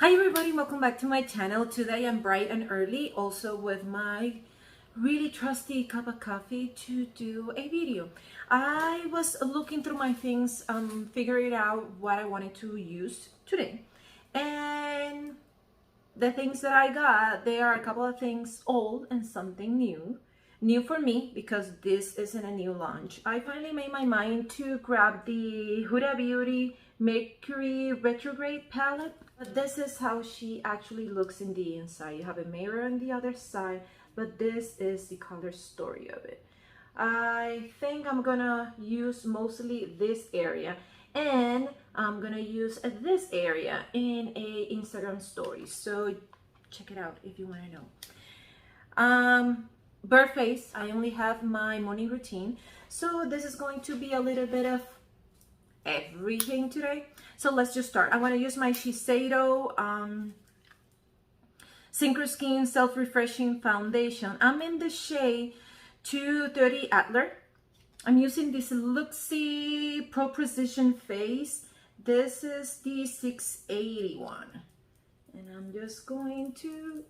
Hi everybody, welcome back to my channel. Today I'm bright and early, also with my really trusty cup of coffee to do a video. I was looking through my things, figuring out what I wanted to use today, and the things that I got, there are a couple of things old and something new. New for me because this isn't a new launch. I finally made my mind to grab the Huda Beauty Mercury Retrograde palette. But this is how she actually looks in the inside. You have a mirror on the other side, but this is the color story of it. I think I'm gonna use mostly this area, and I'm gonna use this area in a Instagram story. So check it out if you wanna know. Bare face, I only have my morning routine. So this is going to be a little bit of everything today. So let's just start. I want to use my Shiseido Synchro Skin Self-Refreshing Foundation. I'm in the shade 230 Adler. I'm using this Luxy Pro Precision Face. This is the 681. And I'm just going to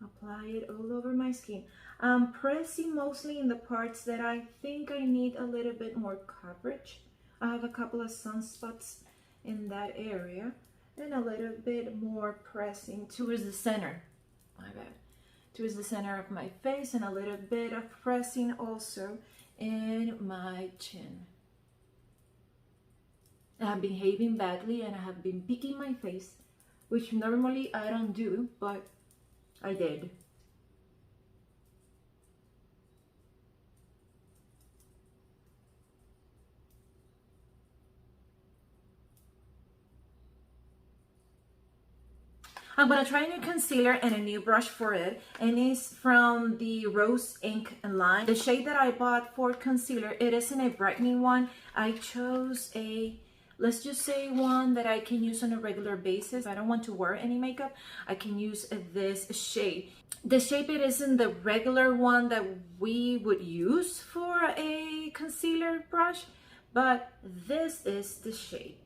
apply it all over my skin. I'm pressing mostly in the parts that I think I need a little bit more coverage. I have a couple of sunspots in that area, and a little bit more pressing towards the center. My bad. Towards the center of my face, and a little bit of pressing also in my chin. I have been behaving badly and I have been picking my face, which normally I don't do, but I did. I'm gonna try a new concealer and a new brush for it, and it's from the Rose Ink line. The shade that I bought for concealer, it isn't a brightening one. I chose a, let's just say, one that I can use on a regular basis. I don't want to wear any makeup. I can use this shade. The shape, it isn't the regular one that we would use for a concealer brush, but this is the shape.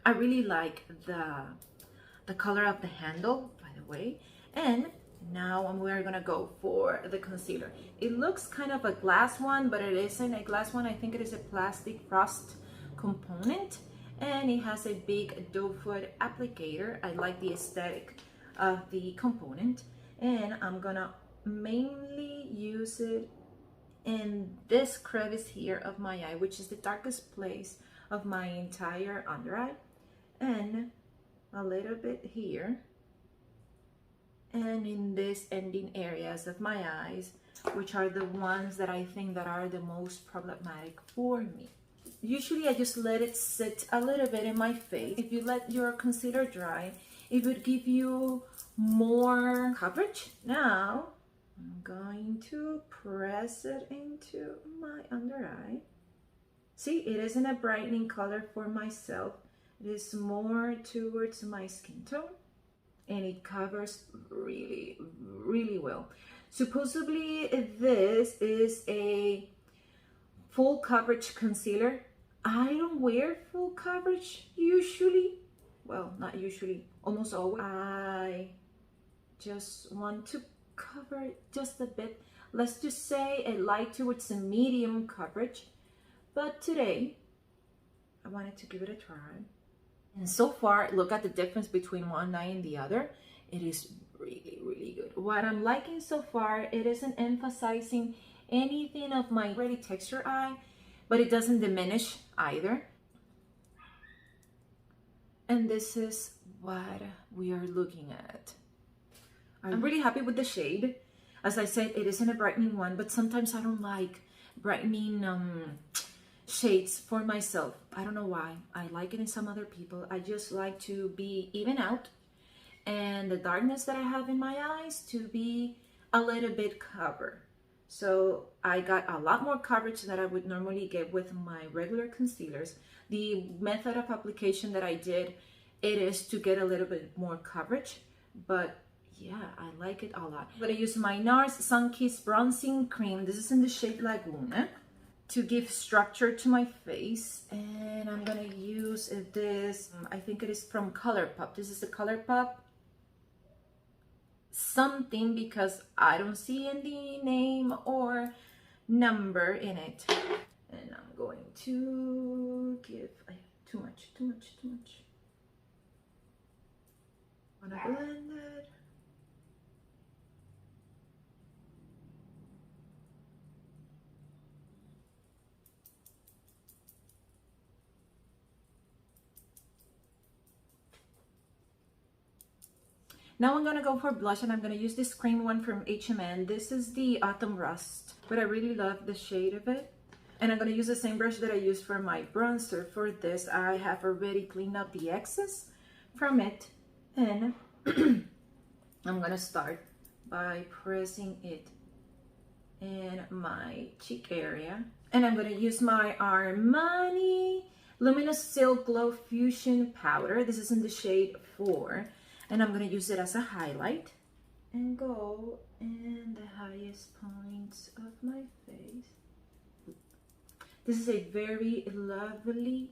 I really like the color of the handle, by the way. And now we're gonna go for the concealer. It looks kind of a glass one, but it isn't a glass one. I think it is a plastic frost component, and it has a big doe foot applicator. I like the aesthetic of the component, and I'm gonna mainly use it in this crevice here of my eye, which is the darkest place of my entire under eye, and a little bit here, and in these ending areas of my eyes, which are the ones that I think that are the most problematic for me. Usually I just let it sit a little bit in my face. If you let your concealer dry, it would give you more coverage. Now I'm going to press it into my under eye. See, it isn't a brightening color for myself. It is more towards my skin tone, and it covers really, really well. Supposedly this is a full coverage concealer. I don't wear full coverage usually. Well, not usually, almost always. I just want to cover it just a bit. Let's just say a light towards a medium coverage. But today, I wanted to give it a try. And so far, look at the difference between one eye and the other. It is really, really good. What I'm liking so far, it isn't emphasizing anything of my already textured eye, but it doesn't diminish either. And this is what we are looking at. I'm really happy with the shade. As I said, it isn't a brightening one, but sometimes I don't like brightening shades for myself. I don't know why. I like it in some other people. I just like to be even out, and the darkness that I have in my eyes to be a little bit covered. So I got a lot more coverage than I would normally get with my regular concealers. The method of application that I did, it is to get a little bit more coverage, but yeah, I like it a lot. I'm gonna use my Nars Sunkissed Bronzing Cream. This is in the shade Laguna. to give structure to my face. And I'm gonna use this, I think it is from Colourpop. This is the Colourpop something, because I don't see any name or number in it. And I'm going to give too much. I'm gonna blend it. Now I'm gonna go for blush, and I'm gonna use this cream one from H&M. This is the Autumn Rust, but I really love the shade of it. And I'm gonna use the same brush that I used for my bronzer. For this, I have already cleaned up the excess from it. And I'm gonna start by pressing it in my cheek area. And I'm gonna use my Armani Luminous Silk Glow Fusion Powder. This is in the shade 4. And I'm gonna use it as a highlight and go in the highest points of my face. This is a very lovely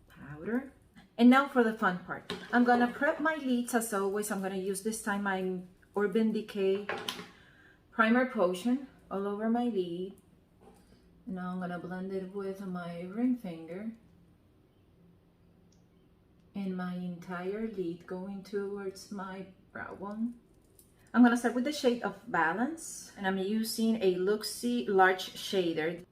powder. And now for the fun part. I'm gonna prep my lids as always. I'm gonna use this time my Urban Decay Primer Potion all over my lid. Now I'm gonna blend it with my ring finger in my entire lid, going towards my brow bone. I'm gonna start with the shade of Balance, and I'm using a Luxie Large Shader.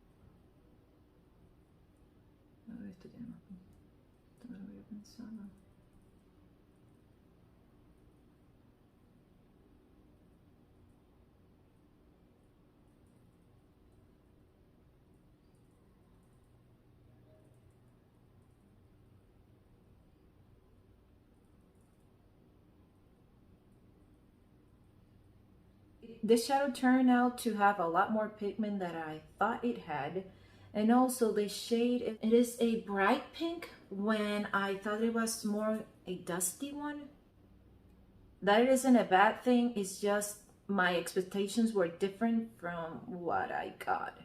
This shadow turned out to have a lot more pigment than I thought it had. And also the shade, it is a bright pink when I thought it was more a dusty one. That isn't a bad thing, it's just my expectations were different from what I got.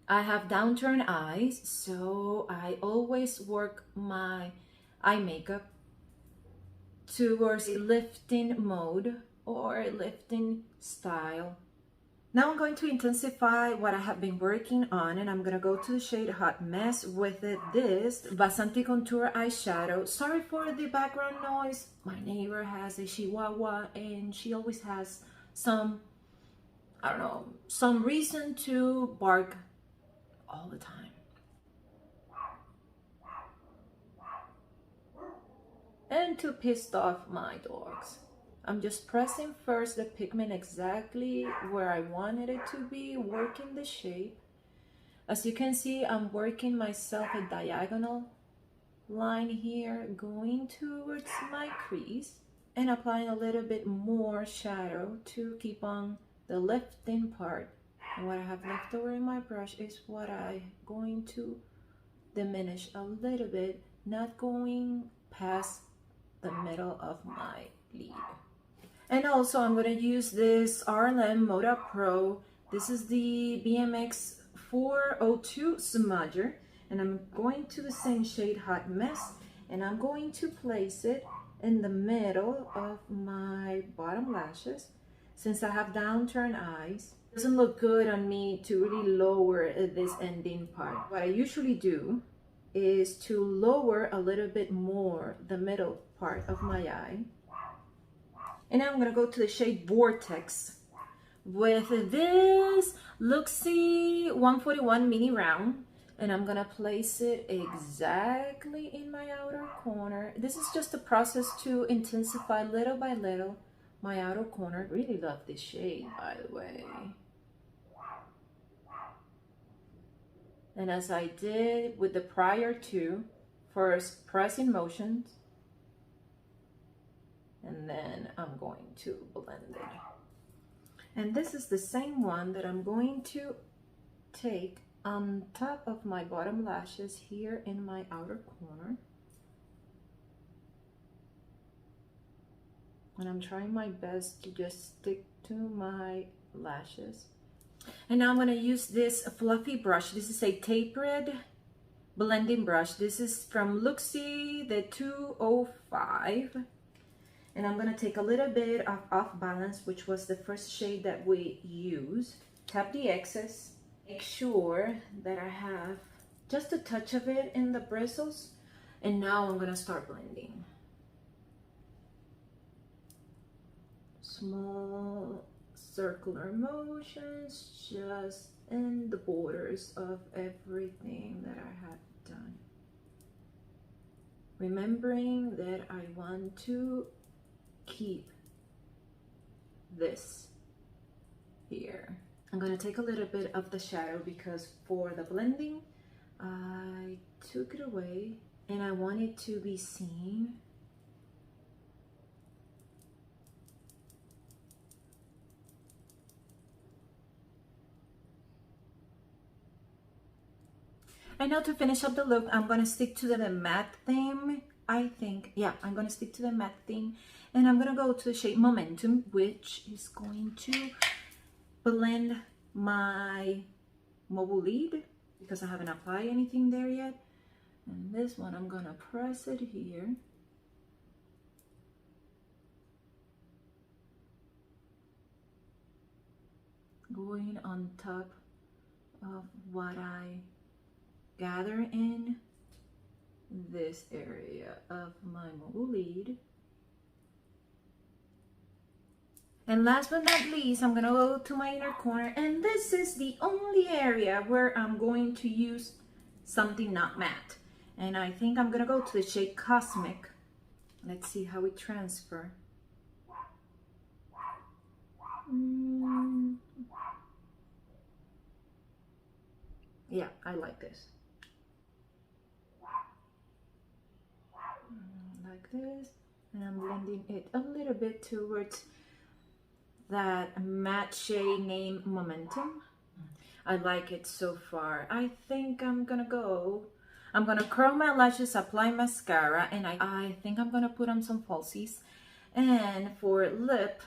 I have downturned eyes, so I always work my eye makeup towards a lifting mode or lifting style. Now I'm going to intensify what I have been working on, and I'm gonna go to the shade Hot Mess with this Bastante Contour eyeshadow. Sorry for the background noise. My neighbor has a Chihuahua and she always has some, I don't know, some reason to bark all the time. And to piss off my dogs. I'm just pressing first the pigment exactly where I wanted it to be, working the shape. As you can see, I'm working myself a diagonal line here, going towards my crease and applying a little bit more shadow to keep on the lifting part. And what I have left over in my brush is what I'm going to diminish a little bit, not going past the middle of my lid. And also I'm going to use this RLM Moda Pro. This is the BMX 402 smudger, and I'm going to the same shade Hot Mess, and I'm going to place it in the middle of my bottom lashes. Since I have downturned eyes, it doesn't look good on me to really lower this ending part. What I usually do is to lower a little bit more the middle part of my eye. And now I'm gonna go to the shade Vortex with this Luxie 141 mini round, and I'm gonna place it exactly in my outer corner. This is just a process to intensify little by little my outer corner. Really love this shade, by the way. And as I did with the prior two, first pressing motions, and then I'm going to blend it. And this is the same one that I'm going to take on top of my bottom lashes here in my outer corner. And I'm trying my best to just stick to my lashes. And now I'm going to use this fluffy brush. This is a tapered blending brush. This is from Luxie, the 205. And I'm going to take a little bit of Off Balance, which was the first shade that we used. Tap the excess. Make sure that I have just a touch of it in the bristles. And now I'm going to start blending. Small circular motions just in the borders of everything that I have done. Remembering that I want to keep this here. I'm going to take a little bit of the shadow because for the blending I took it away and I want it to be seen. And now to finish up the look, I'm going to stick to the matte theme. I think, yeah, I'm going to stick to the matte theme. And I'm going to go to the shade Momentum, which is going to blend my mobile lid because I haven't applied anything there yet. And this one, I'm going to press it here. Going on top of what I gather in this area of my mobile lid. And last but not least, I'm gonna go to my inner corner, and this is the only area where I'm going to use something not matte. And I think I'm gonna go to the shade Cosmic. Let's see how it transfer. Yeah, I like this. Like this, and I'm blending it a little bit towards that matte shade named Momentum. I like it so far. I think I'm gonna curl my lashes, apply mascara, and I think I'm gonna put on some falsies. And for lip,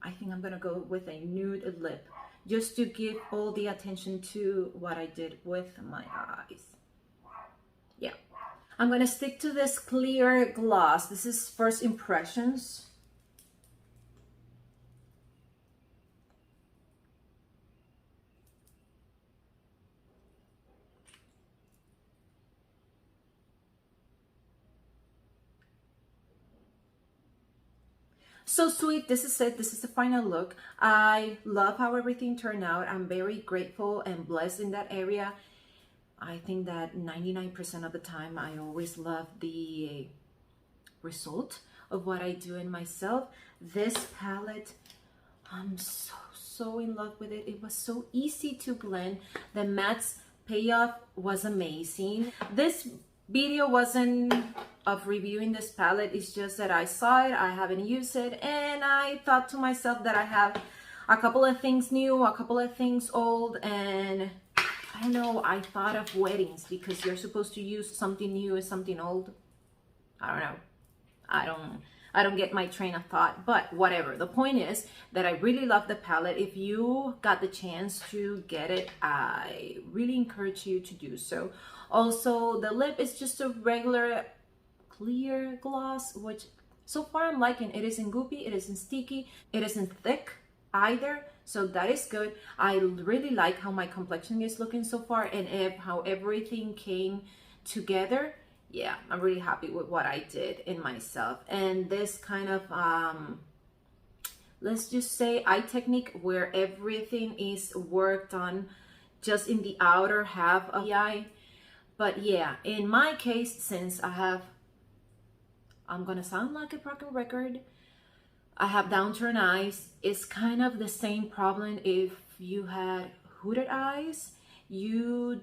I think I'm gonna go with a nude lip just to give all the attention to what I did with my eyes. Yeah. I'm gonna stick to this clear gloss. This is First Impressions. So sweet, this is it. This is the final look. I love how everything turned out. I'm very grateful and blessed in that area. I think that 99% of the time I always love the result of what I do in myself. This palette, I'm so in love with it. It was so easy to blend. The matte's payoff was amazing. This video wasn't of reviewing this palette, it's just that I saw it, I haven't used it, and I thought to myself that I have a couple of things new, a couple of things old, and I don't know, I thought of weddings because you're supposed to use something new and something old. I don't know. I don't get my train of thought, but whatever. The point is that I really love the palette. If you got the chance to get it, I really encourage you to do so. Also, the lip is just a regular clear gloss, which so far I'm liking. It isn't goopy, it isn't sticky, it isn't thick either, so that is good. I really like how my complexion is looking so far, and how everything came together. Yeah, I'm really happy with what I did in myself. And this kind of let's just say eye technique where everything is worked on just in the outer half of the eye. But yeah, in my case, since I'm gonna sound like a broken record, I have downturned eyes. It's kind of the same problem if you had hooded eyes. You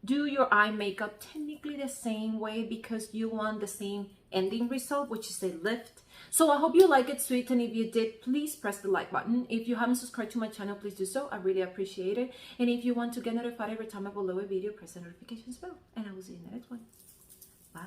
do your eye makeup technically the same way because you want the same ending result, which is a lift. So I hope you like it, sweet, and if you did, please press the like button. If you haven't subscribed to my channel, please do so. I really appreciate it. And if you want to get notified every time I upload a video, press the notifications bell, and I will see you in the next one. Bye.